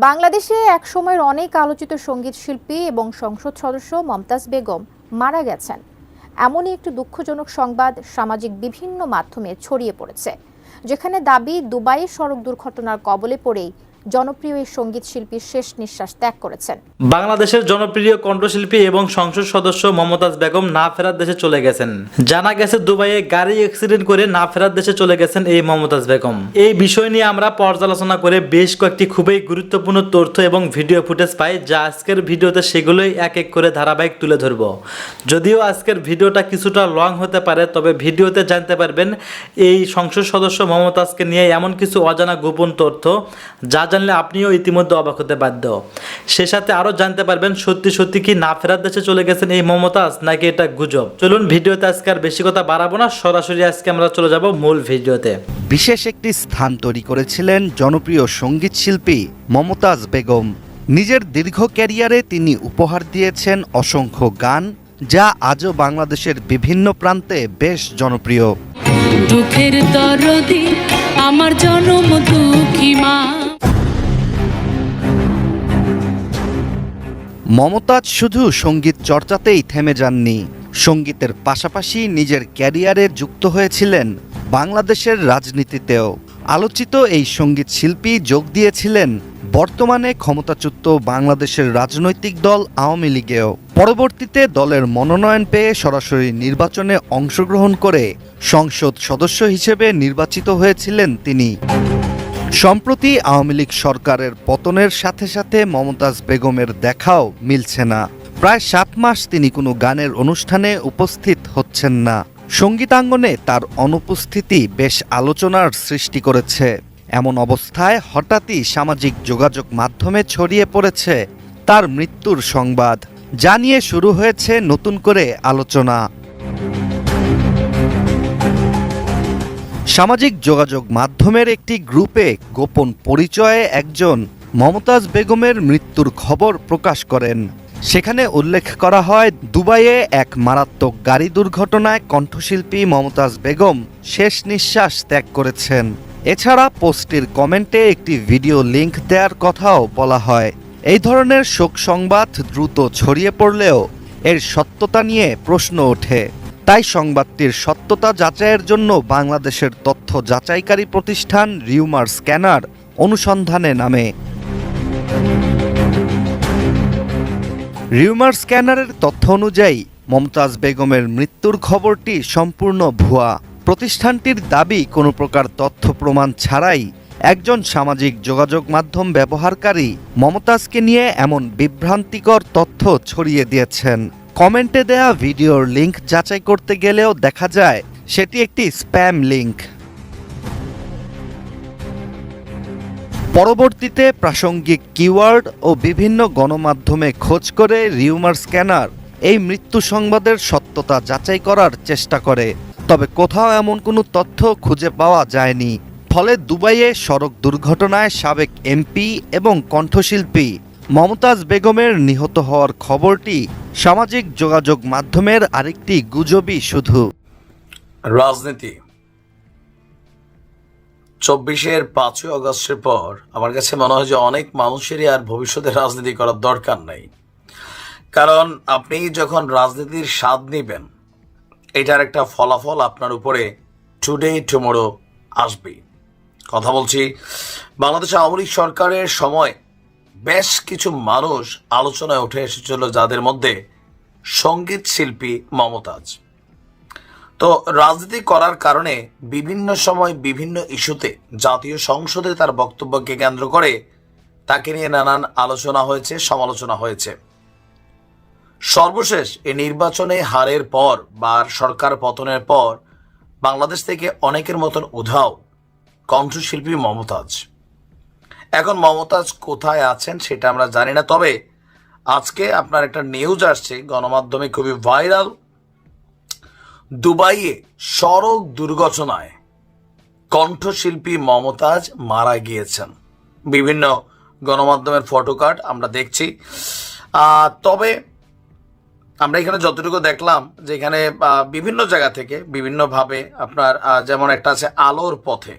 বাংলাদেশে একসময়ের অনেক আলোচিত সঙ্গীত শিল্পী এবং সংসদ সদস্য মমতাজ বেগম মারা গেছেন। এমনই একটি দুঃখজনক সংবাদ সামাজিক বিভিন্ন মাধ্যমে ছড়িয়ে পড়েছে, যেখানে দাবি দুবাইয়ে সড়ক দুর্ঘটনার কবলে পড়েই জনপ্রিয় এই সঙ্গীত শিল্পী শেষ নিঃশ্বাস ত্যাগ করেছেন। বাংলাদেশের জনপ্রিয় কণ্ঠশিল্পী এবং সংসদ সদস্য মমতাজ বেগম না ফেরার দেশে চলে গেছেন। জানা গেছে দুবাইয়ে গাড়ি অ্যাক্সিডেন্ট করে না ফেরার দেশে চলে গেছেন এই মমতাজ বেগম। এই বিষয় নিয়ে আমরা পর্যালোচনা করে বেশ কয়েকটি খুবই গুরুত্বপূর্ণ তথ্য এবং ভিডিও ফুটেজ পাই, যা আজকের ভিডিওতে সেগুলোই এক এক করে ধারাবাহিক তুলে ধরব। যদিও আজকের ভিডিওটা কিছুটা লং হতে পারে, তবে ভিডিওতে জানতে পারবেন এই সংসদ সদস্য মমতাজকে নিয়ে এমন কিছু অজানা গোপন তথ্য যা জানলে আপনিও ইতিমধ্যে অবাক হতে বাধ্য। সে সাথে আরো জানতে পারবেন সত্যি সত্যি কি না ফেরার দেশে চলে গেছেন এই মমতাজ, নাকি এটা গুজব। চলুন ভিডিওতে আজকে আর বেশি কথা বাড়াবো না, সরাসরি আজকে আমরা চলে যাব মূল ভিডিওতে। বিশেষ একটি স্থান তৈরি করেছিলেন জনপ্রিয় সঙ্গীত শিল্পী মমতাজ বেগম। নিজের দীর্ঘ ক্যারিয়ারে তিনি উপহার দিয়েছেন অসংখ্য গান, যা আজও বাংলাদেশের বিভিন্ন প্রান্তে বেশ জনপ্রিয়। দুঃখের দরদি আমার জনম দুঃখী মা। মমতাজ শুধু সঙ্গীত চর্চাতেই থেমে যাননি, সঙ্গীতের পাশাপাশি নিজের ক্যারিয়ারে যুক্ত হয়েছিলেন বাংলাদেশের রাজনীতিতেও। আলোচিত এই সঙ্গীত শিল্পী যোগ দিয়েছিলেন বর্তমানে ক্ষমতাচ্যুত বাংলাদেশের রাজনৈতিক দল আওয়ামী লীগেও। পরবর্তীতে দলের মনোনয়ন পেয়ে সরাসরি নির্বাচনে অংশগ্রহণ করে সংসদ সদস্য হিসেবে নির্বাচিত হয়েছিলেন তিনি। সম্প্রতি আওয়ামী লীগ সরকারের পতনের সাথে সাথে মমতাজ বেগমের দেখাও মিলছে না। প্রায় 7 মাস তিনি কোনো গানের অনুষ্ঠানে উপস্থিত হচ্ছেন না। সঙ্গীতাঙ্গনে তার অনুপস্থিতি বেশ আলোচনার সৃষ্টি করেছে। এমন অবস্থায় হঠাৎই সামাজিক যোগাযোগ মাধ্যমে ছড়িয়ে পড়েছে তার মৃত্যুর সংবাদ, যা নিয়ে শুরু হয়েছে নতুন করে আলোচনা। সামাজিক যোগাযোগ মাধ্যমের একটি গ্রুপে গোপন পরিচয়ে একজন মমতাজ বেগমের মৃত্যুর খবর প্রকাশ করেন। সেখানে উল্লেখ করা হয়, দুবাইয়ে এক মারাত্মক গাড়ি দুর্ঘটনায় কণ্ঠশিল্পী মমতাজ বেগম শেষ নিঃশ্বাস ত্যাগ করেছেন। এছাড়া পোস্টটির কমেন্টে একটি ভিডিও লিংক দেওয়ার কথাও বলা হয়। এই ধরনের শোক সংবাদ দ্রুত ছড়িয়ে পড়লেও এর সত্যতা নিয়ে প্রশ্ন ওঠে। তাই সংবাদটির সত্যতা যাচাইয়ের জন্য বাংলাদেশের তথ্য যাচাইকারী প্রতিষ্ঠান রিউমার স্ক্যানার অনুসন্ধানে নামে। রিউমার স্ক্যানারের তথ্য অনুযায়ী মমতাজ বেগমের মৃত্যুর খবরটি সম্পূর্ণ ভুয়া। প্রতিষ্ঠানটির দাবি কোনো প্রকার তথ্য প্রমাণ ছাড়াই একজন সামাজিক যোগাযোগ মাধ্যম ব্যবহারকারী মমতাজকে নিয়ে এমন বিভ্রান্তিকর তথ্য ছড়িয়ে দিয়েছেন। কমেন্টে দেয়া ভিডিওর লিংক যাচাই করতে গেলেও দেখা যায় সেটি একটি স্প্যাম লিংক। পরবর্তীতে প্রাসঙ্গিক কিওয়ার্ড ও বিভিন্ন গণমাধ্যমে খোঁজ করে রিউমার স্ক্যানার এই মৃত্যু সংবাদের সত্যতা যাচাই করার চেষ্টা করে, তবে কোথাও এমন কোনো তথ্য খুঁজে পাওয়া যায়নি। ফলে দুবাইয়ে সড়ক দুর্ঘটনায় সাবেক এমপি এবং কণ্ঠশিল্পী মমতাজ বেগমের নিহত হওয়ার খবরটি সামাজিক যোগাযোগ মাধ্যমের আরেকটি গুজবই শুধু। রাজনীতি 24-এর 5ই আগস্টের পর আমার কাছে মনে হয় যে অনেক মানুষেরই আর ভবিষ্যতে রাজনীতি করার দরকার নেই। কারণ আপনি যখন রাজনীতির স্বাদ নেবেন, এটার একটা ফলাফল আপনার উপরে টুডে টুমোরো আসবে। কথা বলছি, বাংলাদেশ আওয়ামী লীগ সরকারের সময় বেশ কিছু মানুষ আলোচনায় উঠে এসেছিল, যাদের মধ্যে সঙ্গীত শিল্পী মমতাজ। তো রাজনীতি করার কারণে বিভিন্ন সময় বিভিন্ন ইস্যুতে জাতীয় সংসদে তার বক্তব্যকে কেন্দ্র করে তাকে নিয়ে নানান আলোচনা হয়েছে, সমালোচনা হয়েছে। সর্বশেষ এই নির্বাচনে হারের পর বা সরকার পতনের পর বাংলাদেশ থেকে অনেকের মতন উধাও কণ্ঠশিল্পী মমতাজ। এখন মমতাজ কোথায় আছেন সেটা আমরা জানি না, তবে আজকে আপনার একটা নিউজ আসছে গণমাধ্যমে খুবই ভাইরাল। দুবাইয়ে সড়ক দুর্ঘটনায় কণ্ঠশিল্পী মমতাজ মারা গিয়েছেন। বিভিন্ন গণমাধ্যমের ফটোকার্ড আমরা দেখছি। তবে আমরা এখানে যতটুকু দেখলাম যে এখানে বিভিন্ন জায়গা থেকে বিভিন্নভাবে আপনার যেমন একটা আছে আলোর পথে,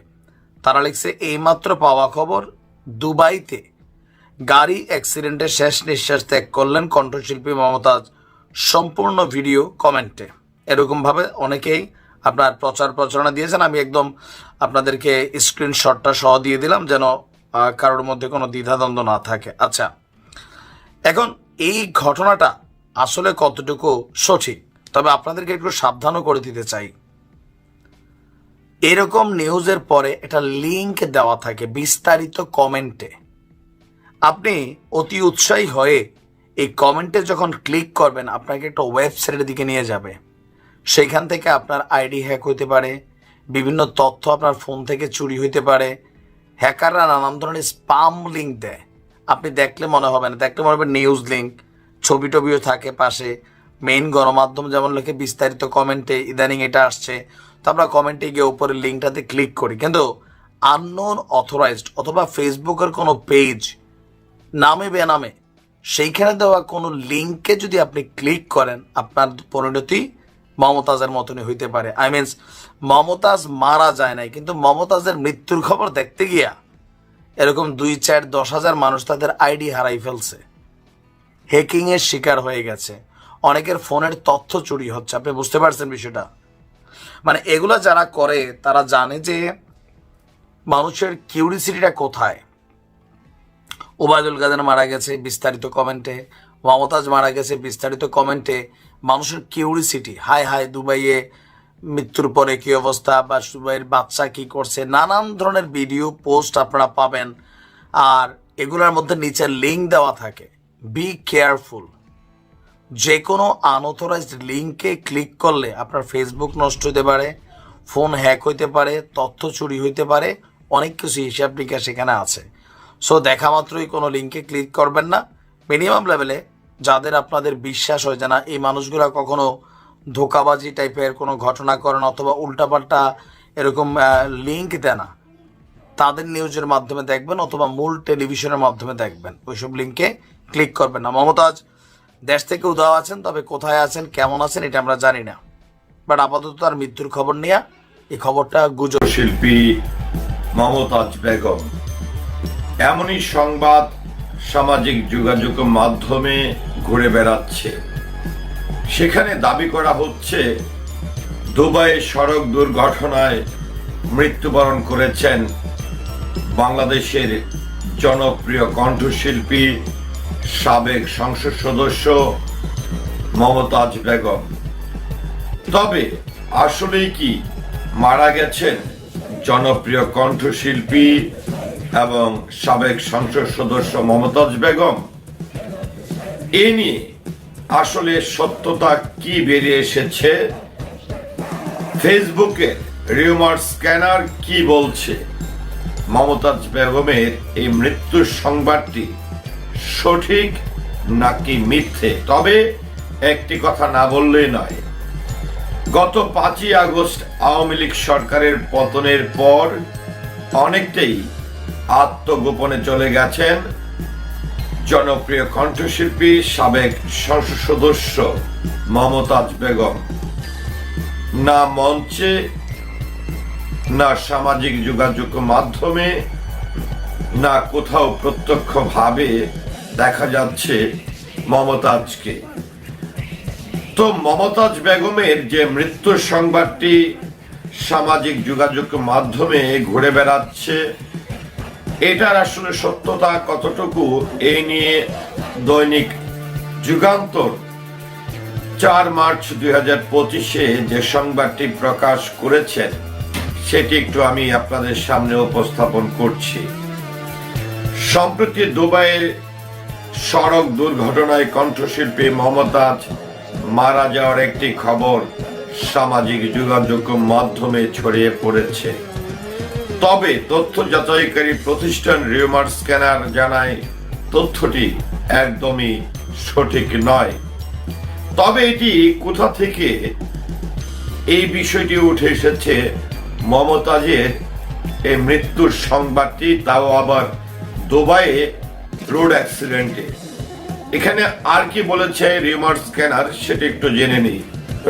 তারা লিখছে এইমাত্র পাওয়া খবর দুবাইতে গাড়ি অ্যাক্সিডেন্টে শেষ নিঃশ্বাস ত্যাগ করলেন কণ্ঠশিল্পী মমতাজ। সম্পূর্ণ ভিডিও কমেন্টে এরকমভাবে অনেকেই আপনার প্রচারণা দিয়েছেন। আমি একদম আপনাদেরকে স্ক্রিনশটটা সহ দিয়ে দিলাম যেন কারোর মধ্যে কোনো দ্বিধাদ্বন্দ্ব না থাকে। আচ্ছা, এখন এই ঘটনাটা আসলে কতটুকু সঠিক, তবে আপনাদেরকে একটু সাবধানও করে দিতে চাই। এরকম নিউজের পরে একটা লিঙ্ক দেওয়া থাকে বিস্তারিত কমেন্টে। আপনি অতি উৎসাহী হয়ে এই কমেন্টে যখন ক্লিক করবেন, আপনাকে একটা ওয়েবসাইটের দিকে নিয়ে যাবে। সেইখান থেকে আপনার আইডি হ্যাক হইতে পারে, বিভিন্ন তথ্য আপনার ফোন থেকে চুরি হইতে পারে। হ্যাকাররা নানান ধরনের স্পাম লিঙ্ক দেয়, আপনি দেখলে মনে হবে না, দেখলে মনে হবে নিউজ লিঙ্ক, ছবি টবিও থাকে পাশে। মেইন গণমাধ্যম যেমন লেখে বিস্তারিত কমেন্টে ইদানিং এটা আসছে, তো আমরা কমেন্টে গিয়ে উপরের লিঙ্কটাতে ক্লিক করি। কিন্তু আননোন অথরাইজড অথবা ফেসবুকের কোনো পেজ নামে বেনামে সেইখানে দেওয়া কোনো লিঙ্কে যদি আপনি ক্লিক করেন, আপনার পরিণতি মমতাজের মতনই হইতে পারে। মমতাজ মারা যায় নাই, কিন্তু মমতাজের মৃত্যুর খবর দেখতে গিয়া এরকম 2, 4, 10 হাজার মানুষ তাদের আইডি হারাই ফেলছে, হ্যাকিংয়ের শিকার হয়ে গেছে, অনেকের ফোনের তথ্য চুরি হচ্ছে। আপনি বুঝতে পারছেন বিষয়টা? মানে এগুলো যারা করে তারা জানে যে মানুষের কিউরিসিটিটা কোথায়। ওবায়দুল কাদের মারা গেছে, বিস্তারিত কমেন্টে। মমতাজ মারা গেছে, বিস্তারিত কমেন্টে। মানুষের কিউরিসিটি, হায় হায় দুবাইয়ে মৃত্যুর পরে কি অবস্থা, বা দুবাইয়ের বাচ্চা কি করছে, নানান ধরনের ভিডিও পোস্ট আপনারা পাবেন। আর এগুলোর মধ্যে নিচে লিঙ্ক দেওয়া থাকে। বি কেয়ারফুল, যে কোনো আনঅথরাইজড লিঙ্কে ক্লিক করলে আপনার ফেসবুক নষ্ট হতে পারে, ফোন হ্যাক হইতে পারে, তথ্য চুরি হইতে পারে, অনেক কিছু হিসাব নিকাশ সেখানে আছে। সো দেখা মাত্রই কোনো লিঙ্কে ক্লিক করবেন না। মিনিমাম লেভেলে যাদের আপনাদের বিশ্বাস হয় যে না এই মানুষগুলো কখনো ধোকাবাজি টাইপের কোনো ঘটনা করেন অথবা উল্টাপাল্টা এরকম লিঙ্ক দেয় না, তাদের নিউজের মাধ্যমে দেখবেন অথবা মূল টেলিভিশনের মাধ্যমে দেখবেন। ওইসব লিঙ্কে ক্লিক করবেন না। মমতাজ দেশ থেকে উধাও আছেন, তবে কোথায় আছেন, কেমন আছেন এটা আমরা জানি না। বাট আপাতত তার মৃত্যুর খবর নিয়ে এই খবরটা গুজব। শিল্পী মমতাজ বেগম, এমনই সংবাদ সামাজিক যোগাযোগ মাধ্যমে ঘুরে বেড়াচ্ছে। সেখানে দাবি করা হচ্ছে দুবাইয়ে সড়ক দুর্ঘটনায় মৃত্যুবরণ করেছেন বাংলাদেশের জনপ্রিয় কণ্ঠশিল্পী, সাবেক সংসদ সদস্য মমতাজ বেগম। তবে আসলেই কি মারা গেছেন জনপ্রিয় কণ্ঠশিল্পী এবং সাবেক সংসদ সদস্য মমতাজ বেগম? এ নিয়ে আসলে সত্যতা কি বেরিয়ে এসেছে? ফেসবুকে রিউমার স্ক্যানার কি বলছে? মমতাজ বেগমের এই মৃত্যুর সংবাদটি সঠিক নাকি মিথ্যে? তবে একটি কথা না বললেই নয়, গত 5ই আগস্ট আওয়ামী লীগ সরকারের পতনের পর অনেকটাই আত্মগোপনে চলে গেছেন জনপ্রিয় কণ্ঠশিল্পী, সাবেক সংসদ সদস্য মমতাজ বেগম। না মঞ্চে, না সামাজিক যোগাযোগ মাধ্যমে, না কোথাও প্রত্যক্ষভাবে দেখা যাচ্ছে মমতাজকে। তো মমতাজ বেগমের যে মৃত্যুর সংবাদটি সামাজিক যোগাযোগ মাধ্যমে ঘুরে বেড়াচ্ছে, এটার আসলে সত্যতা কতটুকু, এই নিয়ে দৈনিক যুগান্তর 4 মার্চ 2025-এ যে সংবাদটি প্রকাশ করেছেন সেটি একটু আমি আপনাদের সামনে উপস্থাপন করছি। সম্প্রতি দুবাইয়ের সড়ক দুর্ঘটনায় কণ্ঠশিল্পী মমতাজ মারা যাওয়ার একটি খবর সামাজিক যোগাযোগ মাধ্যমে ছড়িয়ে পড়েছে। তবে তথ্য যাচাইকারী প্রতিষ্ঠান রিউমার স্ক্যানার জানায় তথ্যটি একদমই সঠিক নয়। তবে এটি কোথা থেকে এই বিষয়টি উঠে এসেছে, মমতাজের এই মৃত্যুর সংবাদটি, তাও আবার দুবাইয়ে রোড অ্যাক্সিডেন্টে। এখানে আর কি বলেছে রিউমার স্ক্যানার সেটা একটু জেনে নিই।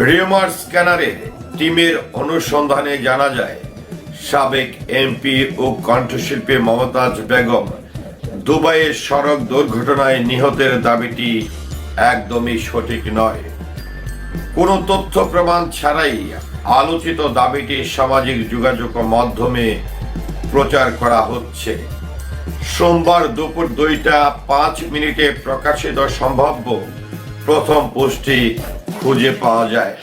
রিউমার স্ক্যানারের টিমের অনুসন্ধানে জানা যায় সাবেক এমপি ও কণ্ঠশিল্পী মমতাজ বেগম দুবাইয়ের সড়ক দুর্ঘটনায় নিহতের দাবিটি একদমই সঠিক নয়। কোনো তথ্য প্রমাণ ছাড়াই আলোচিত দাবিটি সামাজিক যোগাযোগ মাধ্যমে প্রচার করা হচ্ছে। সোমবার দুপুর 2টা 5 প্রকাশিত সম্ভাব্য প্রথম পোস্টটি খুঁজে পাওয়া যায়।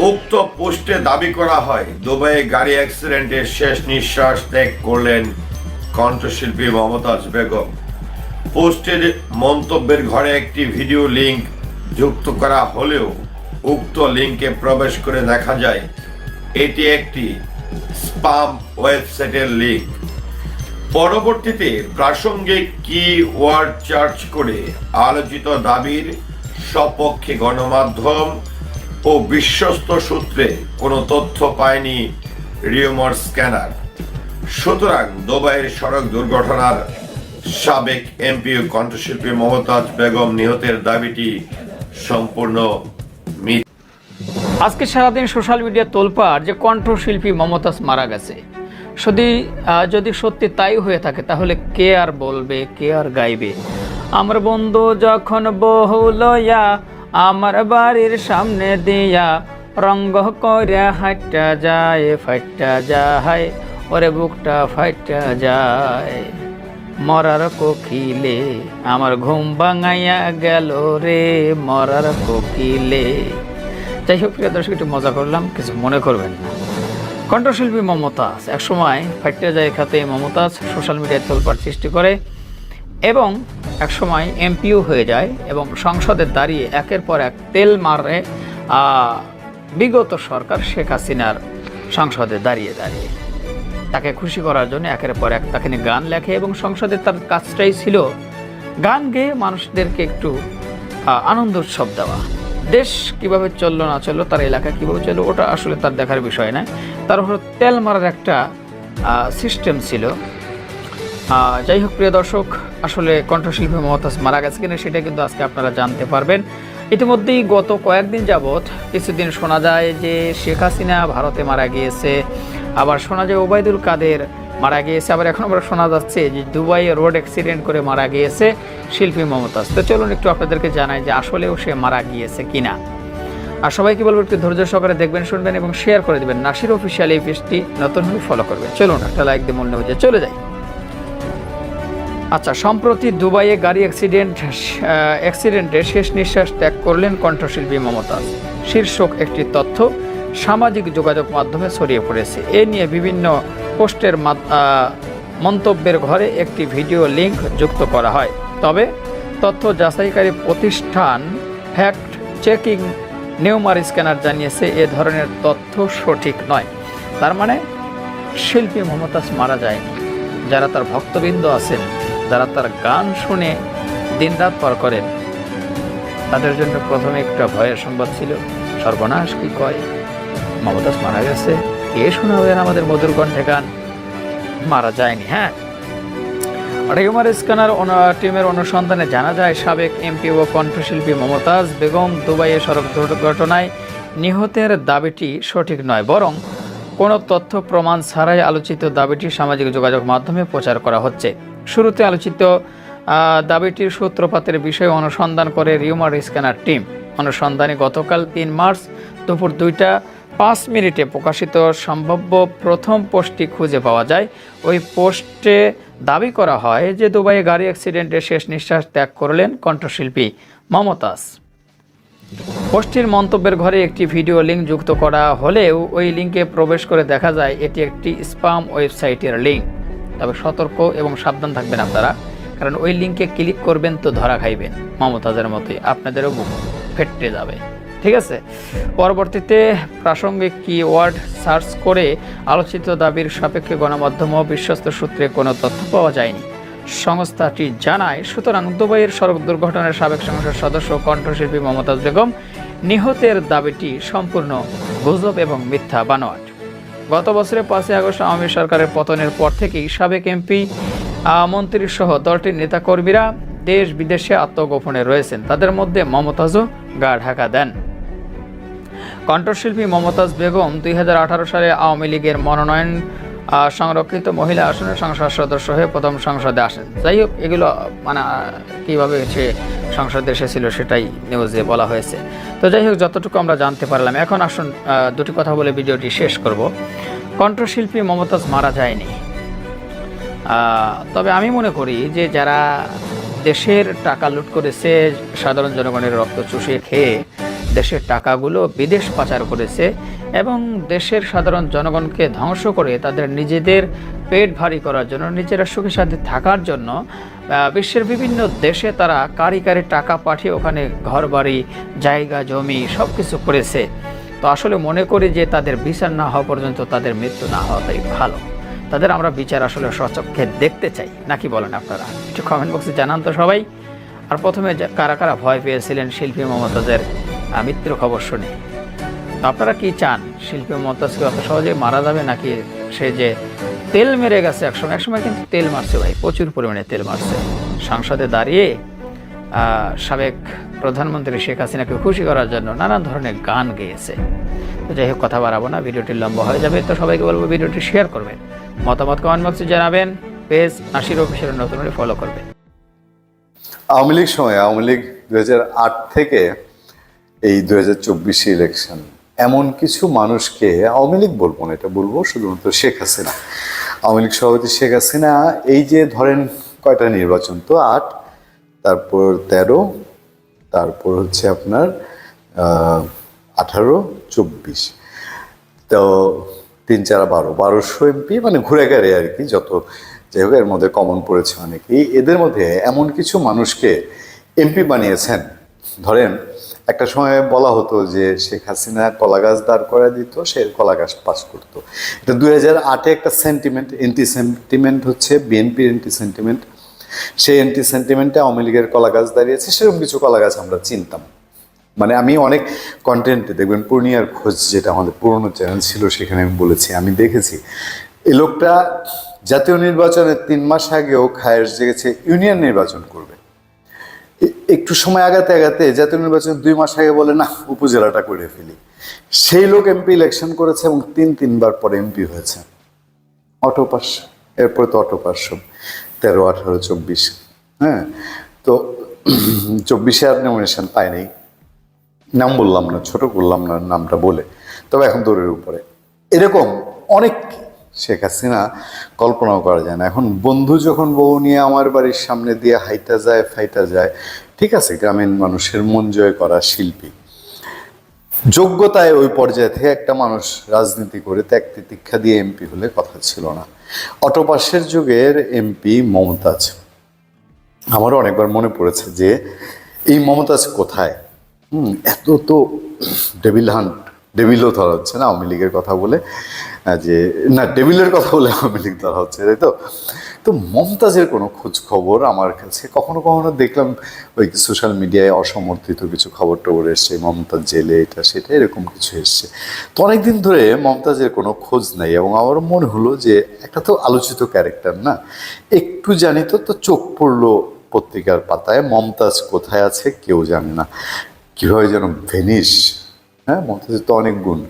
উক্ত পোস্টে দাবি করা হয় দুবাইয়ে গাড়ি অ্যাক্সিডেন্টে শেষ নিঃশ্বাস ত্যাগ করলেন কণ্ঠশিল্পী মমতাজ বেগম। পোস্টের মন্তব্যের ঘরে একটি ভিডিও লিংক যুক্ত করা হলেও উক্ত লিংকে প্রবেশ করে দেখা যায় এটি একটি স্প্যাম ওয়েবসাইটের লিংক। পরবর্তীতে প্রাসঙ্গিক কি-ওয়ার্ড সার্চ করে আলোচিত দাবির সপক্ষে গণমাধ্যম ও বিশ্বস্ত সূত্রে কোনো তথ্য পায়নি রিউমার স্ক্যানার। সুতরাং দুবাইয়ের সড়ক দুর্ঘটনার সাবেক এমপি ও কণ্ঠশিল্পী মমতাজ বেগম নিহতের দাবিটি সম্পূর্ণ মিথ্যা। আজকে সারাদিন সোশ্যাল মিডিয়া তোলপাড় যে কণ্ঠশিল্পী মমতাজ মারা গেছে। যদি সত্যি তাই হয়ে থাকে তাহলে কে আর বলবে, কে আর গাইবে? আমার বন্ধু যখন বহু লইয়া আমার বাড়ির সামনে দিয়া রঙ্গ করে হাইটা যায়, ফাইটা যায়, ওরে বুকটা ফাইটা যায়, মরার কোকিলে আমার ঘুম ভাঙাইয়া গেল রে, মরার কোকিলে। যাই হোক প্রিয় দর্শক, একটু মজা করলাম, কিছু মনে করবেন না। কণ্ঠশিল্পী মমতাজ একসময় ফাইটা যায় খাতে মমতাজ সোশ্যাল মিডিয়ায় তোলপাড় সৃষ্টি করে এবং একসময় এমপিও হয়ে যায় এবং সংসদে দাঁড়িয়ে একের পর এক তেল মারে বিগত সরকার শেখ হাসিনার সংসদে দাঁড়িয়ে দাঁড়িয়ে তাকে খুশি করার জন্য একের পর এক তাকে নিয়ে গান লেখে এবং সংসদে তার কাজটাই ছিল গান গেয়ে মানুষদেরকে একটু আনন্দ উৎসব দেওয়া। দেশ কিভাবে চললো না চললো, তার এলাকা কিভাবে চললো, ওটা আসলে তার দেখার বিষয় না। তার উপর তেল মারার একটা সিস্টেম ছিল। যাই হোক প্রিয় দর্শক, আসলে কণ্ঠশিল্পী মমতাজ মারা গেছে কিনা সেটা কিন্তু আজকে আপনারা জানতে পারবেন। ইতিমধ্যেই গত কয়েকদিন যাবৎ কিছুদিন শোনা যায় যে শেখ হাসিনা ভারতে মারা গিয়েছে, আবার শোনা যায় ওবায়দুল কাদের মারা গিয়েছে, আবার এখন আবার শোনা যাচ্ছে যে দুবাইয়ে রোড অ্যাক্সিডেন্ট করে মারা গিয়েছে শিল্পী মমতাজ। তো চলুন একটু আপনাদেরকে জানাই যে আসলেও সে মারা গিয়েছে কিনা। আর সবাইকে বলবো একটু ধৈর্য সহকারে দেখবেন, শুনবেন এবং শেয়ার করে দেবেন। নাসির অফিসিয়াল এই পেজটি নতুন হলে ফলো করবেন। চলুন একটা লাইক দিয়ে মূল্য হয়ে চলে যাই। আচ্ছা, সম্প্রতি দুবাইয়ে গাড়ি অ্যাক্সিডেন্টে শেষ নিঃশ্বাস ত্যাগ করলেন কণ্ঠশিল্পী মমতাজ শীর্ষক একটি তথ্য সামাজিক যোগাযোগ মাধ্যমে ছড়িয়ে পড়েছে। এ নিয়ে বিভিন্ন পোস্টের মন্তব্যের ঘরে একটি ভিডিও লিংক যুক্ত করা হয়। তবে তথ্য যাচাইকারী প্রতিষ্ঠান ফ্যাক্ট চেকিং নিউমার স্ক্যানার জানিয়েছে এ ধরনের তথ্য সঠিক নয়। তার মানে শিল্পী মমতাজ মারা যায়নি। যারা তার ভক্তবৃন্দ আছেন, যারা তার গান শুনে দিনরাত পার করেন, তাদের জন্য প্রথমে একটা ভয়ের সংবাদ ছিল, সর্বনাশ কি কয়, মমতাজ মারা গেছে, কে শোনাবেন আমাদের মধুর কণ্ঠে গান? মারা যায়নি। হ্যাঁ, রিউমার স্ক্যানার টিমের অনুসন্ধানে জানা যায় সাবেক এমপি ও কণ্ঠশিল্পী মমতাজ বেগম দুবাইয়ে সড়ক দুর্ঘটনায় নিহতের দাবিটি সঠিক নয়, বরং কোনো তথ্য প্রমাণ ছাড়াই আলোচিত দাবিটি সামাজিক যোগাযোগ মাধ্যমে প্রচার করা হচ্ছে। শুরুতে আলোচিত দাবিটির সূত্রপাতের বিষয়ে অনুসন্ধান করে রিউমার স্ক্যানার টিম। অনুসন্ধানে গতকাল 3 মার্চ দুপুর 2টা 5 প্রকাশিত সম্ভাব্য প্রথম পোস্টটি খুঁজে পাওয়া যায়। ওই পোস্টে দাবি করা হয় যে দুবাইয়ে গাড়ি অ্যাক্সিডেন্টে শেষ নিঃশ্বাস ত্যাগ করলেন কণ্ঠশিল্পী মমতাজ। পোস্টটির মন্তব্যের ঘরে একটি ভিডিও লিঙ্ক যুক্ত করা হলেও ওই লিঙ্কে প্রবেশ করে দেখা যায় এটি একটি স্প্যাম ওয়েবসাইটের লিঙ্ক। তবে সতর্ক এবং সাবধান থাকবেন আপনারা, কারণ ওই লিঙ্কে ক্লিক করবেন তো ধরা খাইবেন, মমতাজের মতোই আপনাদেরও বুক ফেটে যাবে। ঠিক আছে। পরবর্তীতে প্রাসঙ্গিক কি-ওয়ার্ড সার্চ করে আলোচিত দাবির সাপেক্ষে গণমাধ্যম ও বিশ্বস্ত সূত্রে কোনো তথ্য পাওয়া যায়নি, সংস্থাটি জানায়। সুতরাং দুবাইয়ের সড়ক দুর্ঘটনার সাবেক সংসদ সদস্য কণ্ঠশিল্পী মমতাজ বেগম নিহতের দাবিটি সম্পূর্ণ গুজব এবং মিথ্যা বানোয়াট। গত বছরের 5 আগস্ট আওয়ামী সরকারের পতনের পর থেকেই সাবেক এমপি মন্ত্রী সহ দলটির নেতাকর্মীরা দেশ বিদেশে আত্মগোপনে রয়েছেন। তাদের মধ্যে মমতাজও গা ঢাকা দেন। কণ্ঠশিল্পী মমতাজ বেগম 2018 সালে আওয়ামী লীগের মনোনয়ন সংরক্ষিত মহিলা আসনে সংসদ সদস্য হয়ে প্রথম সংসদে আসেন। যাই হোক, এগুলো মানে কীভাবে সে সংসদে এসেছিল সেটাই নিউজে বলা হয়েছে। তো যাই হোক, যতটুকু আমরা জানতে পারলাম। এখন আসুন দুটি কথা বলে ভিডিওটি শেষ করব। কণ্ঠশিল্পী মমতাজ মারা যায়নি, তবে আমি মনে করি যে যারা দেশের টাকা লুট করেছে, সাধারণ জনগণের রক্ত চুষে খেয়ে দেশের টাকাগুলো বিদেশ পাচার করেছে এবং দেশের সাধারণ জনগণকে ধ্বংস করে তাদের নিজেদের পেট ভারী করার জন্য, নিজেরা সুখে শান্তি থাকার জন্য বিশ্বের বিভিন্ন দেশে তারা কারি কারি টাকা পাঠিয়ে ওখানে ঘরবাড়ি, জায়গা জমি সব কিছু করেছে। তো আসলে মনে করি যে তাদের বিচার না হওয়া পর্যন্ত তাদের মৃত্যু না হওয়াটাই ভালো। তাদের আমরা বিচার আসলে স্বচক্ষে দেখতে চাই, নাকি বলেন আপনারা? একটু কমেন্ট বক্সে জানান তো সবাই। আর প্রথমে কারা কারা ভয় পেয়েছিলেন শিল্পী মমতাজের মৃত্যুর খবর শুনে? তো আপনারা কি চান? শিল্পী মমতাজকে অত সহজে মারা যাবে, নাকি সে যে তেল মেরে গেছে একসময় কিন্তু তেল মারছে ভাই, প্রচুর পরিমাণে তেল মারছে। সংসদে দাঁড়িয়ে সাবেক প্রধানমন্ত্রী শেখ হাসিনাকে খুশি করার জন্য নানান ধরনের গান গেয়েছে। তো যাই হোক, কথা বাড়াবো না, ভিডিওটি লম্বা হয়ে যাবে। তো সবাইকে বলবো ভিডিওটি শেয়ার করবেন, মতামত কমেন্ট বক্সে জানাবেন, পেজ নাসির অফিসিয়াল নতুন হলে ফলো করবেন। আওয়ামী লীগ সময়, আওয়ামী লীগ 2008 থেকে এই 2024 ইলেকশন, এমন কিছু মানুষকে, আওয়ামী লীগ বলবো না, এটা বলবো শুধুমাত্র শেখ হাসিনা, আওয়ামী লীগ সভাপতি শেখ হাসিনা, এই যে ধরেন কয়টা নির্বাচন, তো 8, তারপর 13, তারপর হচ্ছে আপনার 18, 24, তো 3, 4, 1200 এমপি, মানে ঘুরে গেড়ে আর কি, যত যাই হোক এর মধ্যে কমন পড়েছে অনেকেই। এদের মধ্যে এমন কিছু মানুষকে এমপি বানিয়েছেন। ধরেন একটা সময় বলা হতো যে শেখ হাসিনা কলা গাছ দাঁড় করে দিত, সে কলা গাছ পাস করতো। এটা 2008-এ একটা সেন্টিমেন্ট, এন্টি সেন্টিমেন্ট হচ্ছে বিএনপির এন্টি সেন্টিমেন্ট। সেই এন্টি সেন্টিমেন্টে আওয়ামী লীগের কলা গাছ দাঁড়িয়েছে, সেরকম কিছু কলা গাছ আমরা চিনতাম। মানে আমি অনেক কন্টেন্টে দেখবেন, পূর্ণিয়ার খোঁজ যেটা আমাদের পুরনো চ্যানেল ছিল, সেখানে আমি বলেছি, আমি দেখেছি এই লোকটা জাতীয় নির্বাচনের 3 মাস আগেও খায়েশ জেগেছে ইউনিয়ন নির্বাচন করবে। একটু সময় আগাতে আগাতে জাতীয় নির্বাচন 2 মাস আগে বলে না, উপজেলাটা করে ফেলি। সেই লোক এমপি ইলেকশন করেছে এবং 3বার পরে এমপি হয়েছে। অটো পাস, এরপরে তো অটো পাস সব 13, 18, 24, হ্যাঁ। তো 24-এ আর নমিনেশন পায়নি, নাম বললাম না, ছোট করলাম না নামটা বলে, তবে এখন দৌড়ের উপরে। এরকম অনেক শেখ হাসিনা কল্পনাও করা যায় না। এখন বন্ধু যখন বউ নিয়ে আমার বাড়ির সামনে দিয়ে হাইটা যায়, ফাইটা যায়, ঠিক আছে, গ্রামীণ মানুষের মন জয় করা শিল্পী, যোগ্যতায় ওই পর্যায়ে থেকে একটা মানুষ রাজনীতি করে ত্যাগ তিতিক্ষা দিয়ে এমপি হলে কথা ছিল না। অটোপাসের যুগের এমপি মমতাজ, আমারও অনেকবার মনে পড়েছে যে এই মমতাজ কোথায়। এত তো ডেভিল হান্ট, ডেভিলও ধরা হচ্ছে না আওয়ামী লীগের কথা বলে, যে না ডেভিলের কথা বলে আওয়ামী লীগ ধরা হচ্ছে, তাই তো। তো মমতাজের কোনো খোঁজ খবর আমার কাছে কখনো কখনো দেখলাম ওই সোশ্যাল মিডিয়ায় অসমর্থিত কিছু খবর টবর এসছে, মমতাজ জেলে, এটা সেটা এরকম কিছু এসছে। তো অনেকদিন ধরে মমতাজের কোনো খোঁজ নাই, এবং আমার মনে হলো যে একটা তো আলোচিত ক্যারেক্টার না, একটু জানি তো চোখ পড়লো পত্রিকার পাতায়, মমতাজ কোথায় আছে কেউ জানে না, কীভাবে যেন ভেনিস। হ্যাঁ, মমতাজের তো অনেক গুণ,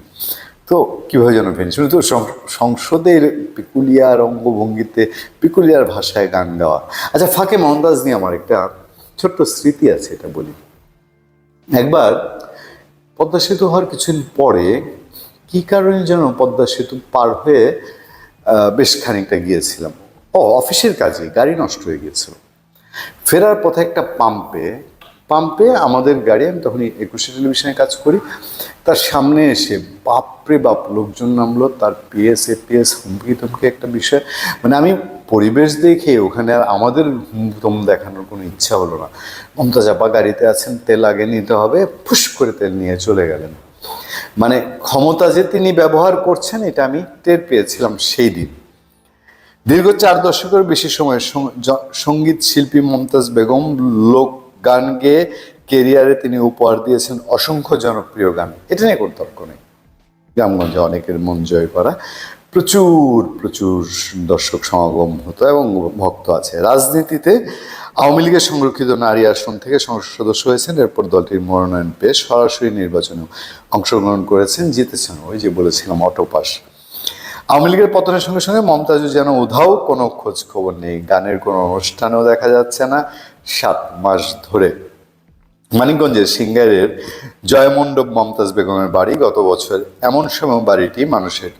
তো কীভাবে যেন ভেনিস। শুধু তো সংসদের পিকুলিয়ার অঙ্গভঙ্গিতে, পিকুলিয়ার ভাষায় গান গাওয়া। আচ্ছা, ফাঁকে মমতাজ নিয়ে আমার একটা ছোট্ট স্মৃতি আছে, এটা বলি। একবার পদ্মা সেতু হওয়ার কিছুদিন পরে কী কারণে যেন পদ্মা সেতু পার হয়ে বেশ খানিকটা গিয়েছিলাম, অফিসের কাজে, গাড়ি নষ্ট হয়ে গিয়েছিল। ফেরার পথে একটা পাম্পে আমাদের গাড়ি, আমি তখন 21 টেলিভিশনে কাজ করি, তার সামনে এসে বাপরে বাপ লোকজন নামলো, তার পিএস হুমকি তুমকি একটা বিষয়। মানে আমি পরিবেশ দেখে ওখানে আর আমাদের হুমদম দেখানোর কোনো ইচ্ছা হলো না। মমতাজ আপা গাড়িতে আছেন, তেল আগে নিতে হবে, ফুস করে তেল নিয়ে চলে গেলেন। মানে ক্ষমতা যে তিনি ব্যবহার করছেন, এটা আমি টের পেয়েছিলাম সেই দিন। দীর্ঘ 4 দশকের বেশি সময় সঙ্গীত শিল্পী মমতাজ বেগম লোক গান গেয়ে কেরিয়ারে তিনি উপহার দিয়েছেন অসংখ্য জনপ্রিয় গান। এটা নিয়ে কোনো তর্ক নেই। গ্রামগঞ্জে অনেকের মন জয় করা, প্রচুর দর্শক সমাগম হতো এবং ভক্ত আছে। রাজনীতিতে আওয়ামী লীগের সংরক্ষিত নারী আসন থেকে সংসদ সদস্য হয়েছেন, এরপর দলটির মনোনয়ন পেয়ে সরাসরি নির্বাচনেও অংশগ্রহণ করেছেন, জিতেছেন। ওই যে বলেছিলাম অটো পাস। আওয়ামী লীগের পতনের সঙ্গে সঙ্গে মমতাজুর যেন উধাও, কোনো খোঁজ খবর নেই, গানের কোনো অনুষ্ঠানও দেখা যাচ্ছে না 7 মাস ধরে। মানিকগঞ্জের সিঙ্গারের জয়মণ্ডপ মমতাজ বেগমের বাড়ি। গত বছর এমন সময় বাড়িটি মানুষের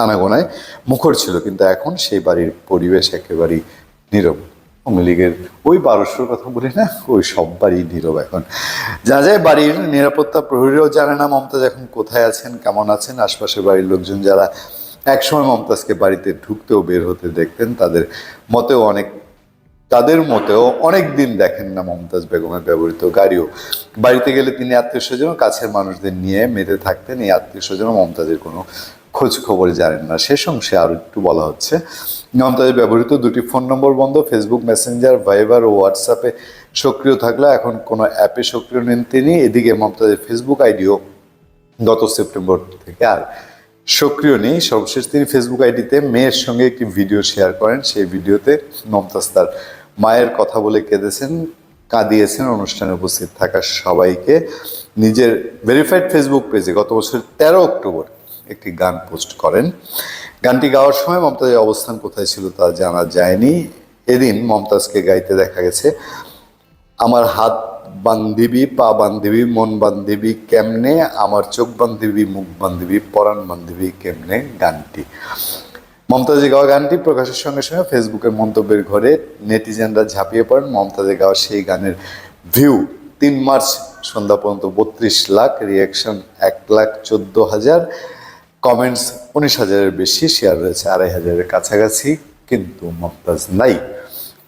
আনাগোনায় মুখর ছিল, কিন্তু এখন সেই বাড়ির পরিবেশ একেবারেই নীরব। আওয়ামী লীগের ওই 1200 কথা বলি না, ওই সব বাড়ি নীরব এখন। যা যায় বাড়ির নিরাপত্তা প্রহরীরাও জানে না মমতাজ এখন কোথায় আছেন, কেমন আছেন। আশপাশের বাড়ির লোকজন যারা একসময় মমতাজকে বাড়িতে ঢুকতেও বের হতে দেখতেন, তাদের মতেও অনেক দিন দেখেন না মমতাজ বেগমের ব্যবহৃত গাড়িও। বাড়িতে গেলে তিনি আত্মীয় স্বজন, কাছের মানুষদের নিয়ে মেতে থাকতেন। এই আত্মীয় স্বজন মমতাজের কোনো খোঁজ খবর জানেন না। শেষ অংশে আরও একটু বলা হচ্ছে, মমতাজের ব্যবহৃত 2টি ফোন নম্বর বন্ধ, ফেসবুক, মেসেঞ্জার, ভাইবার ও হোয়াটসঅ্যাপে সক্রিয় থাকলে এখন কোনো অ্যাপে সক্রিয় নেন তিনি। এদিকে মমতাজের ফেসবুক আইডিও গত সেপ্টেম্বর থেকে আর সক্রিয় নেই। সর্বশেষ তিনি ফেসবুক আইডিতে মেয়ের সঙ্গে একটি ভিডিও শেয়ার করেন। সেই ভিডিওতে মমতাজ তার মায়ের কথা বলে কাঁদিয়েছেন অনুষ্ঠানে উপস্থিত থাকা সবাইকে। নিজের ভেরিফাইড ফেসবুক পেজে গত বছর 13 অক্টোবর একটি গান পোস্ট করেন। গানটি গাওয়ার সময় মমতাজের অবস্থান কোথায় ছিল তা জানা যায়নি। এদিন মমতাজকে গাইতে দেখা গেছে, আমার হাত বান্ধিবি, পা বান্ধিবি, মন বান্ধিবি কেমনে, আমার চোখ বান্ধিবি, মুখ বান্ধিবি, পরাণ বান্ধিবি কেমনে গানটি। মমতাজের গাওয়া গানটি প্রকাশের সঙ্গে সঙ্গে ফেসবুকের মন্তব্যের ঘরে নেটিজেনরা ঝাঁপিয়ে পড়েন। মমতাজের গাওয়া সেই গানের ভিউ 3 মার্চ সন্ধ্যা পর্যন্ত 32 লাখ, রিয়াকশন 1,14,000, কমেন্টস 19,000-এর বেশি, শেয়ার রয়েছে 2,500-এর কাছাকাছি। কিন্তু মমতাজ নাই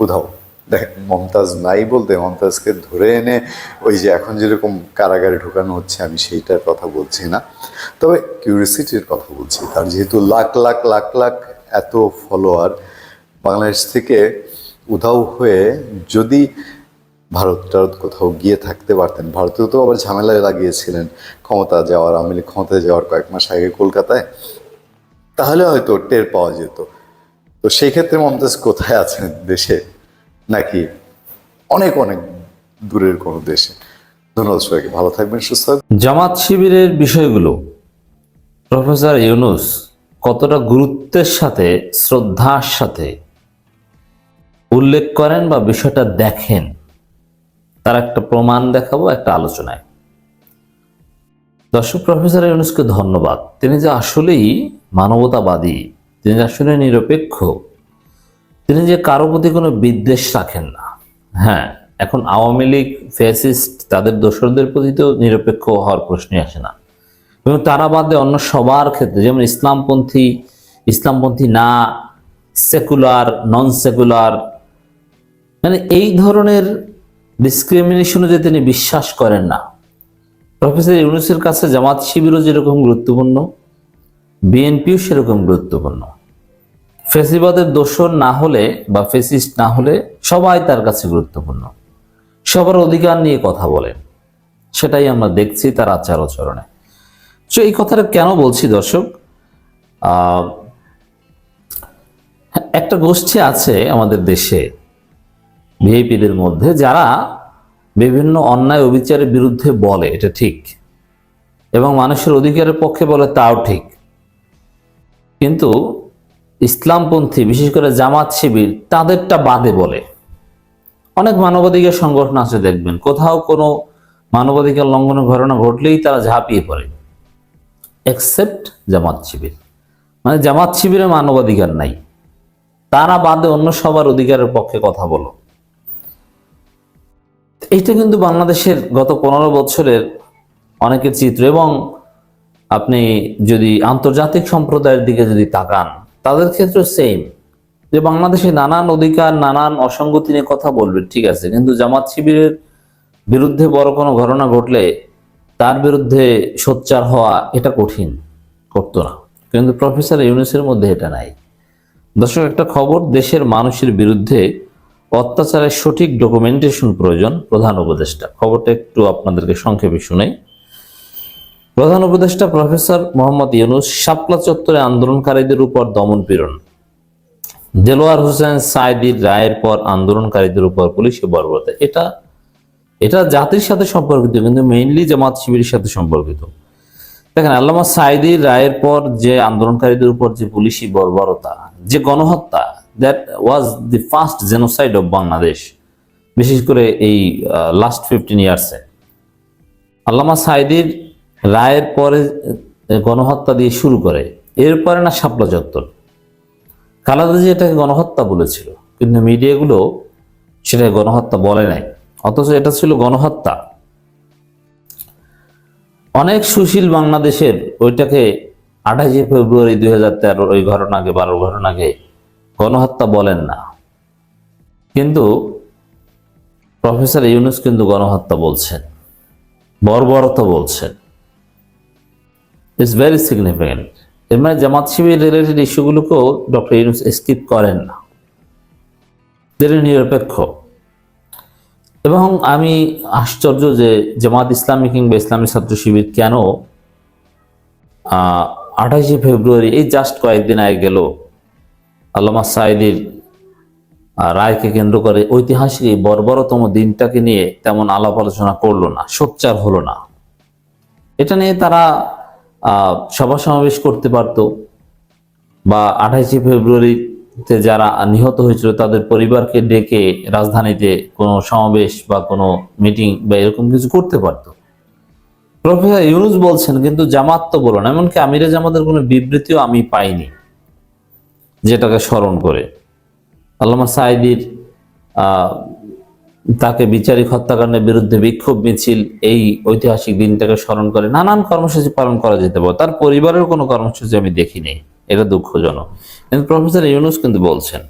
উধাও। দেখেন, মমতাজ নাই বলতে মমতাজকে ধরে এনে ওই যে এখন যেরকম কারাগারে ঢোকানো হচ্ছে, আমি সেইটার কথা বলছি না, তবে কিউরিসিটির কথা বলছি। তার যেহেতু লাখ লাখ লাখ লাখ এত ফলোয়ার, বাংলাদেশ থেকে উধাও হয়ে যদি ভারত কোথাও গিয়ে থাকতে পারতেন, ভারতেও তো আবার ঝামেলায় লাগিয়েছিলেন আওয়ামী লীগ ক্ষমতায় যাওয়ার কয়েক মাস আগে কলকাতায়, তাহলে হয়তো টের পাওয়া যেত। তো সেই ক্ষেত্রে মমতাজ কোথায় আছেন, দেশে নাকি অনেক অনেক দূরের কোনো দেশে? ধন্যবাদ সবাইকে, ভালো থাকবেন, সুস্থ থাকবেন। জামাত শিবিরের বিষয়গুলো প্রফেসর ইউনূস কতটা গুরুত্বের সাথে, শ্রদ্ধার সাথে উল্লেখ করেন বা বিষয়টা দেখেন, তার একটা প্রমাণ দেখাবো একটা আলোচনায়। দর্শক, প্রফেসর ইউনূসকে ধন্যবাদ। তিনি যে আসলেই মানবতাবাদী, তিনি যে আসলে নিরপেক্ষ, তিনি যে কারো প্রতি কোনো বিদ্বেষ রাখেন না। হ্যাঁ, এখন আওয়ামী লীগ, ফ্যাসিস্ট, তাদের দোসরদের প্রতি তো নিরপেক্ষ হওয়ার প্রশ্নই আসে না। এবং তারা বাদে অন্য সবার ক্ষেত্রে, যেমন ইসলামপন্থী না, সেকুলার, নন সেকুলার, মানে এই ধরনের ডিসক্রিমিনেশনে যে তিনি বিশ্বাস করেন না। প্রফেসর ইউনূসের কাছে জামাত শিবিরও যেরকম গুরুত্বপূর্ণ, বিএনপিও সেরকম গুরুত্বপূর্ণ। ফ্যাসিবাদের দোসর না হলে বা ফ্যাসিস্ট না হলে সবাই তার কাছে গুরুত্বপূর্ণ। সবার অধিকার নিয়ে কথা বলেন, সেটাই আমরা দেখছি তার আচার আচরণে। তো এই কথাটা কেন বলছি দর্শক, একটা গোষ্ঠী আছে আমাদের দেশে ভিআইপিদের মধ্যে, যারা বিভিন্ন অন্যায় অবিচারের বিরুদ্ধে বলে, এটা ঠিক, এবং মানুষের অধিকারের পক্ষে বলে, তাও ঠিক, কিন্তু ইসলামপন্থী, বিশেষ করে জামাত শিবির, তাদেরটা বাদে বলে। অনেক মানবাধিকার সংগঠন আছে, দেখবেন কোথাও কোনো মানবাধিকার লঙ্ঘনের ঘটনা ঘটলেই তারা ঝাঁপিয়ে পড়ে, এক্সেপ্ট জামাত শিবির। মানে জামাত শিবিরে মানবাধিকার নাই, তারা বাদে অন্য সবার অধিকারের পক্ষে কথা বলো। এইটা কিন্তু বাংলাদেশের গত 15 বছরের অনেকের চিত্র। এবং আপনি যদি আন্তর্জাতিক সম্প্রদায়ের দিকে যদি তাকান, তাদের ক্ষেত্রে সেম, যে বাংলাদেশে নানান অধিকার, নানান অসঙ্গতি নিয়ে কথা বলবে, ঠিক আছে, কিন্তু জামাত শিবিরের বিরুদ্ধে বড় কোনো ঘটনা ঘটলে তার বিরুদ্ধে সোচ্চার হওয়া এটা কঠিন, করতো না। কিন্তু প্রফেসর ইউনূসের মধ্যে এটা নাই। দর্শক, একটা খবর, দেশের মানুষের বিরুদ্ধে অত্যাচারের সঠিক ডকুমেন্টেশন প্রয়োজন, প্রধান উপদেষ্টা। খবরটা একটু আপনাদেরকে সংক্ষেপে শুনাই। প্রধান উপদেষ্টা প্রফেসর মোহাম্মদ ইউনূস শাপলা চত্বরে আন্দোলনকারীদের উপর দমন পীড়ন, দেলোয়ার হোসেন সাঈদীর রায়ের পর আন্দোলনকারীদের উপর পুলিশি বর্বরতা, এটা জাতির সাথে সম্পর্কিত, কিন্তু মেইনলি জামাত শিবিরের সাথে সম্পর্কিত। দেখেন, আল্লামা সাঈদীর রায়ের পর যে আন্দোলনকারীদের উপর যে পুলিশি বর্বরতা, যে গণহত্যা, that was the first genocide of Bangladesh, বিশেষ করে এই লাস্ট 15 ইয়ার্সে। আল্লামা সাঈদীর রায়ের পরে গণহত্যা দিয়ে শুরু করে, এরপরে না শাপলা চত্বর। খালেদা জিয়া এটাকে গণহত্যা বলেছিল, কিন্তু মিডিয়াগুলো সেটা গণহত্যা বলে নাই, অথচ এটা ছিল গণহত্যা। অনেক সুশীল বাংলাদেশের ওইটাকে 28 ফেব্রুয়ারি 2013 ওই ঘটনাকে, 12 ঘটনাকে গণহত্যা বলেন না, কিন্তু প্রফেসর ইউনূস কিন্তু গণহত্যা বলছেন, বর্বরতা বলছেন। It's very significant. এর মানে Jamaat Shibir related ইস্যুগুলোকেও doctor Yunus skip করেন না, তিনি নিরপেক্ষ। এবং আমি আশ্চর্য যে জামাত ইসলামী কিংবা ইসলামী ছাত্র শিবির কেন 28 ফেব্রুয়ারি, এই জাস্ট কয়েকদিন আগে গেল, আল্লামা সাঈদীর রায়কে কেন্দ্র করে ঐতিহাসিক এই বর্বরতম দিনটাকে নিয়ে তেমন আলাপ আলোচনা করলো না, সোচ্চার হলো না। এটা নিয়ে তারা সভা সমাবেশ করতে পারত, বা 28 ফেব্রুয়ারিতে যারা নিহত হয়েছিল তাদের পরিবারকে ডেকে রাজধানীতে কোনো সমাবেশ বা কোনো মিটিং বা এরকম কিছু করতে পারত। প্রফেসর ইউনূস বলছেন, কিন্তু জামাত তো বলো না। এমনকি আমিরে জামাতের কোনো বিবৃতিও আমি পাইনি যেটাকে স্মরণ করে আল্লামা সাঈদীর তাকে বিচারিক হত্যাকাণ্ডের বিরুদ্ধে বিক্ষোভ মিছিল, এই ঐতিহাসিক দিনটাকে স্মরণ করে নানান কর্মসূচি পালন করা যেতে পারে। তার পরিবারের কোনো কর্মসূচি আমি দেখিনি, এটা দুঃখজনক। কিন্তু প্রফেসর ইউনূস কিন্তু বলছেন।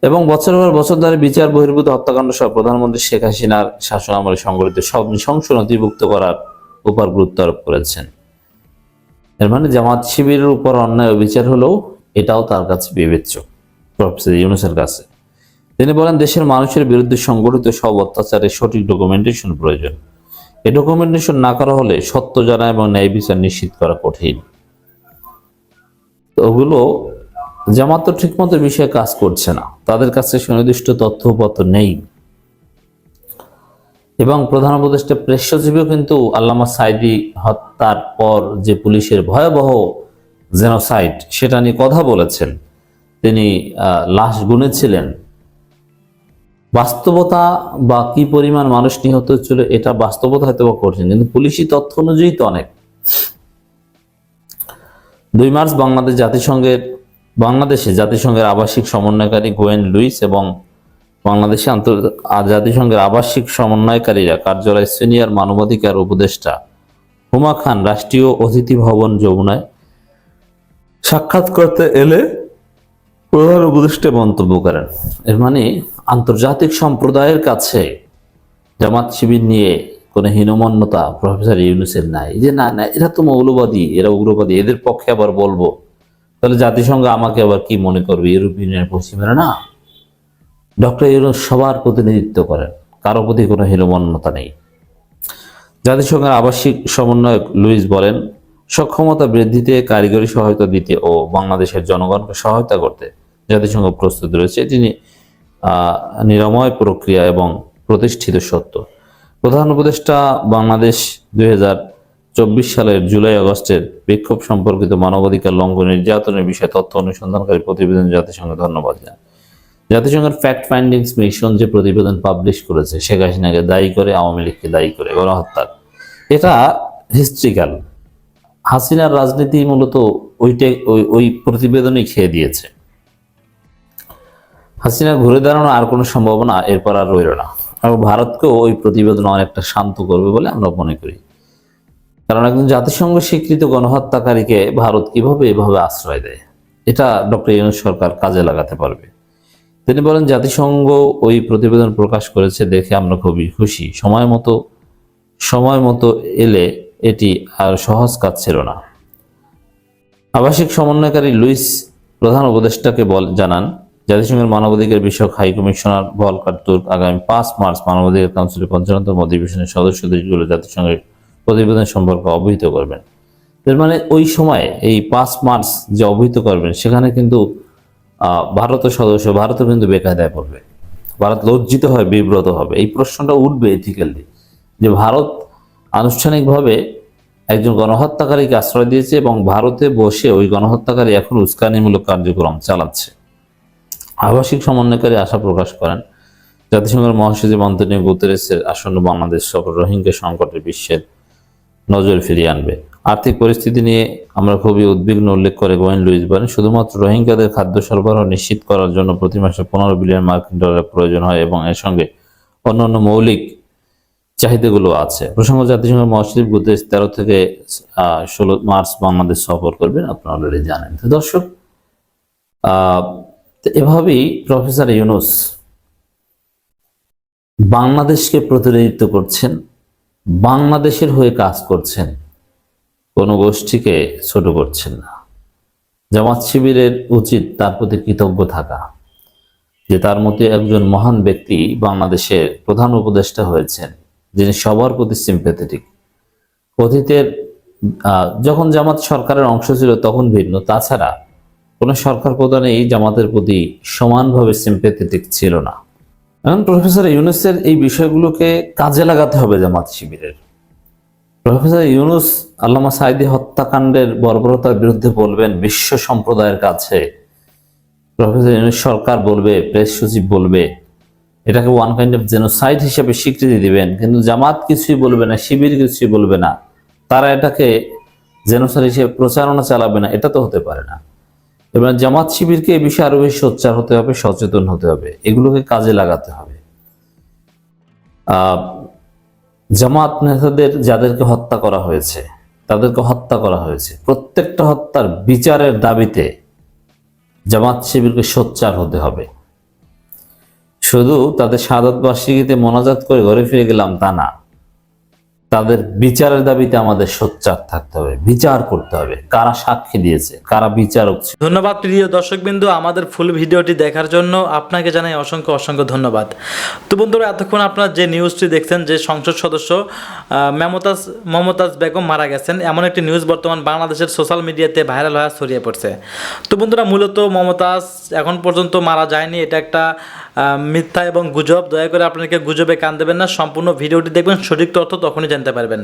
এবং বছর পর বছর ধরে বিচার বহির্ভূত হত্যাকাণ্ড সহ প্রধানমন্ত্রী শেখ হাসিনার শাসন আমলে সংঘটিত সব নৃশংস নথিভুক্ত করার উপর গুরুত্ব আরোপ করেছেন। এর মানে জামাত শিবিরের উপর অন্যায় অবিচার হলেও এটাও তার কাছে বিবেচ্য, প্রফেসর ইউনূসের কাছে। তিনি বলেন, দেশের মানুষের বিরুদ্ধে সংগঠিত সব অত্যাচারের সঠিক ডকুমেন্টেশন প্রয়োজন। এই ডকুমেন্টেশন না করা হলে সত্য জানা এবং ন্যায় বিচার নিশ্চিত করা কঠিন। তো ওগুলো জামাত তো ঠিকমতো বিষয়ে কাজ করছে না, তাদের কাছে সুনির্দিষ্ট তথ্যপত্র নেই। এবং প্রধান উপদেষ্টা প্রেস সচিবও কিন্তু আল্লামা সাঈদী হত্যার পর যে পুলিশের ভয়াবহ জেনোসাইড সেটা নিয়ে কথা বলেছেন। তিনি লাশ গুনেছিলেন। বাস্তবতা বা কি পরিমাণ মানুষ নিহত হচ্ছিল এটা বাস্তবতা হয়তো বা কঠিন, কিন্তু পুলিশি তথ্য অনুযায়ী তো অনেক। 2 মার্চ বাংলাদেশে জাতিসংঘের আবাসিক সমন্বয়কারী গোয়েন লুইস এবং বাংলাদেশে জাতিসংঘের আবাসিক সমন্বয়কারীরা কার্যালয় সিনিয়র মানবাধিকার উপদেষ্টা হুমা খান রাষ্ট্রীয় অতিথি ভবন যমুনায় সাক্ষাৎ করতে এলে প্রধান উপদেষ্টা মন্তব্য করেন। এর মানে আন্তর্জাতিক সম্প্রদায়ের কাছে জামাত শিবির নিয়ে কোনো হীনমন্যতা প্রফেসর ইউনূসের নাই, যে না না এরা তো মৌলবাদী, এরা উগ্রবাদী, এদের পক্ষে আবার বলবো তাহলে জাতিসংঘ আমাকে আবার কি মনে করবে, ইউরোপিয়ানের পশ্চিমেরা না। ডক্টর ইউনূস সবার প্রতিনিধিত্ব করেন, কারো প্রতি কোনো হীনমন্যতা নেই। জাতিসংঘের আবাসিক সমন্বয়ক লুইস বলেন, সক্ষমতা বৃদ্ধিতে, কারিগরি সহায়তা দিতে ও বাংলাদেশের জনগণকে সহায়তা করতে জাতিসংঘ প্রস্তুত রয়েছে। এটি নিরাময় প্রক্রিয়া এবং প্রতিষ্ঠিত সত্য। প্রধান উপদেষ্টা বাংলাদেশ 2024 সালের জুলাই আগস্টের বিক্ষোভ সম্পর্কিত মানবাধিকার লঙ্ঘন, নির্যাতনের বিষয়ে তথ্য অনুসন্ধানকারী প্রতিবেদন জাতিসংঘে ধন্যবাদ জানান। জাতিসংঘের ফ্যাক্ট ফাইন্ডিংস মিশন যে প্রতিবেদন পাবলিশ করেছে শেখ হাসিনাকে দায়ী করে, আওয়ামী লীগকে দায়ী করে গণহত্যার, এটা হিস্ট্রিক্যাল। হাসিনার রাজনীতি মূলত ওই প্রতিবেদনই খেয়ে দিয়েছে। হাসিনা ঘুরে দাঁড়ানো আর কোনো সম্ভাবনা এরপর আর রইল না। আর ভারতকেও ওই প্রতিবেদন অনেকটা শান্ত করবে বলে আমরা মনে করি। কারণ একজন জাতিসংঘ স্বীকৃত গণহত্যাকারীকে ভারত কিভাবে এভাবে আশ্রয় দেয়, এটা ডক্টর ইউনূস সরকার কাজে লাগাতে পারবে। তিনি বলেন, জাতিসংঘ ওই প্রতিবেদন প্রকাশ করেছে দেখে আমরা খুবই খুশি। সময় মতো এলে এটি আর সহজ কাজ ছিল না। আবাসিক সমন্বয়কারী লুইস প্রধান উপদেষ্টাকে জানান, জাতিসংঘের মানবাধিকার বিষয়ক হাই কমিশনার ভলকার তুর্ক আগামী 5 মার্চ মানবাধিকার কাউন্সিলের 55তম অধিবেশনের সদস্য দেশগুলো জাতিসংঘের প্রতিবেদন সম্পর্কে অবহিত করবেন। এর মানে ওই সময় এই 5 মার্চ যে অবহিত করবেন সেখানে কিন্তু ভারতের সদস্য, ভারতও কিন্তু বেকায়দায় পড়বে, ভারত লজ্জিত হয়, বিব্রত হবে। এই প্রশ্নটা উঠবে এথিক্যালি যে ভারত আনুষ্ঠানিকভাবে একজন গণহত্যাকারীকে আশ্রয় দিয়েছে এবং ভারতে বসে ওই গণহত্যাকারী এখন উস্কানিমূলক কার্যক্রম চালাচ্ছে। আবাসিক সমন্বয়কারী আশা প্রকাশ করেন, জাতিসংঘের মহাসচিব অন্তোনিও গুতেরেসের আসন্ন বাংলাদেশ সফর রোহিঙ্গা সংকটে বিশ্বের নজর ফিরিয়ে আনবে। আর্থিক পরিস্থিতি নিয়ে আমরা খুবই উদ্বিগ্ন উল্লেখ করে গোয়েন লুইস বলেন, শুধুমাত্র রোহিঙ্গাদের খাদ্য সরবরাহ নিশ্চিত করার জন্য প্রতি মাসে 15 বিলিয়ন মার্কিন ডলার প্রয়োজন হয় এবং এর সঙ্গে অন্যান্য মৌলিক চাহিদাগুলো আছে। প্রসঙ্গ, জাতিসংঘের মহাসচিব গুতেরেস 13 থেকে 16 মার্চ বাংলাদেশ সফর করবেন, আপনারা অলরেডি জানেন। তো দর্শক, এভাবেই প্রফেসর ইউনূস বাংলাদেশকে প্রতিনিধিত্ব করছেন, বাংলাদেশের হয়ে কাজ করছেন, কোনো গোষ্ঠীকে ছোট করছেন না। জামাত শিবিরের উচিত তার প্রতি কৃতজ্ঞ থাকা, যে তার মতো একজন মহান ব্যক্তি বাংলাদেশের প্রধান উপদেষ্টা হয়েছেন, যিনি সবার প্রতি সিম্প্যাথেটিক। অতীতের যখন জামাত সরকারের অংশ ছিল তখন ভিন্ন, তাছাড়া কোনো সরকার প্রধানই জামাতের প্রতি সমানভাবে সিম্প্যাথেটিক ছিল না। এখন প্রফেসর ইউনূসের এই বিষয়গুলোকে কাজে লাগাতে হবে জামাত শিবিরের। প্রফেসর ইউনূস আল্লামা সাঈদী হত্যাকাণ্ডের বর্বরতার বিরুদ্ধে বলবেন বিশ্ব সম্প্রদায়ের কাছে, প্রফেসর ইউনূস সরকার বলবে, প্রেস সচিব বলবে, এটাকে ওয়ান কাইন্ড অফ জেনোসাইড হিসেবে স্বীকৃতি দিবেন, কিন্তু জামাত কিছুই বলবে না, শিবির কিছুই বলবে না, তারা এটাকে জেনোসাইড হিসেবে প্রচারণা চালাবে না, এটা তো হতে পারে না। এবার জামাত শিবিরকে এই বিষয়ে আরো বেশি সোচ্চার হতে হবে, সচেতন হতে হবে, এগুলোকে কাজে লাগাতে হবে। জামাত নেতাদের যাদেরকে হত্যা করা হয়েছে, তাদেরকে হত্যা করা হয়েছে, প্রত্যেকটা হত্যার বিচারের দাবিতে জামাত শিবিরকে সোচ্চার হতে হবে। শুধু তাদের শাহাদাত বার্ষিকীতে মোনাজাত করে ঘরে ফিরে গেলাম তা না, তাদের বিচারের দাবিতে আমাদের সোচ্চার থাকতে হবে, বিচার করতে হবে, কারা সাক্ষী দিয়েছে, কারা বিচারক ছিল। ধন্যবাদ প্রিয় দর্শকবিন্দু, আমাদের ফুল ভিডিওটি দেখার জন্য আপনাকে জানাই অসংখ্য অসংখ্য ধন্যবাদ। তো বন্ধুরা, এতক্ষণ আপনারা যে নিউজটি দেখছেন যে সংসদ সদস্য মমতাজ বেগম মারা গেছেন, এমন একটি নিউজ বর্তমান বাংলাদেশের সোশ্যাল মিডিয়াতে ভাইরাল হয়ে ছড়িয়ে পড়ছে। তো বন্ধুরা, মূলত মমতাজ এখন পর্যন্ত মারা যায়নি, এটা একটা মিথ্যা এবং গুজব। দয়া করে আপনাকে গুজবে কান দেবেন না, সম্পূর্ণ ভিডিওটি দেখবেন, সঠিক তথ্য তখনই জানতে পারবেন।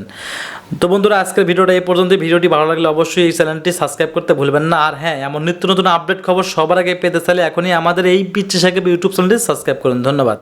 তো বন্ধুরা, আজকের ভিডিওটা এই পর্যন্ত। ভিডিওটি ভালো লাগলে অবশ্যই এই চ্যানেলটি সাবস্ক্রাইব করতে ভুলবেন না। আর হ্যাঁ, এমন নিত্য নতুন আপডেট খবর সবার আগে পেতে চাইলে এখনই আমাদের এই পিচ্চি সাকিব ইউটিউব চ্যানেলটি সাবস্ক্রাইব করুন। ধন্যবাদ।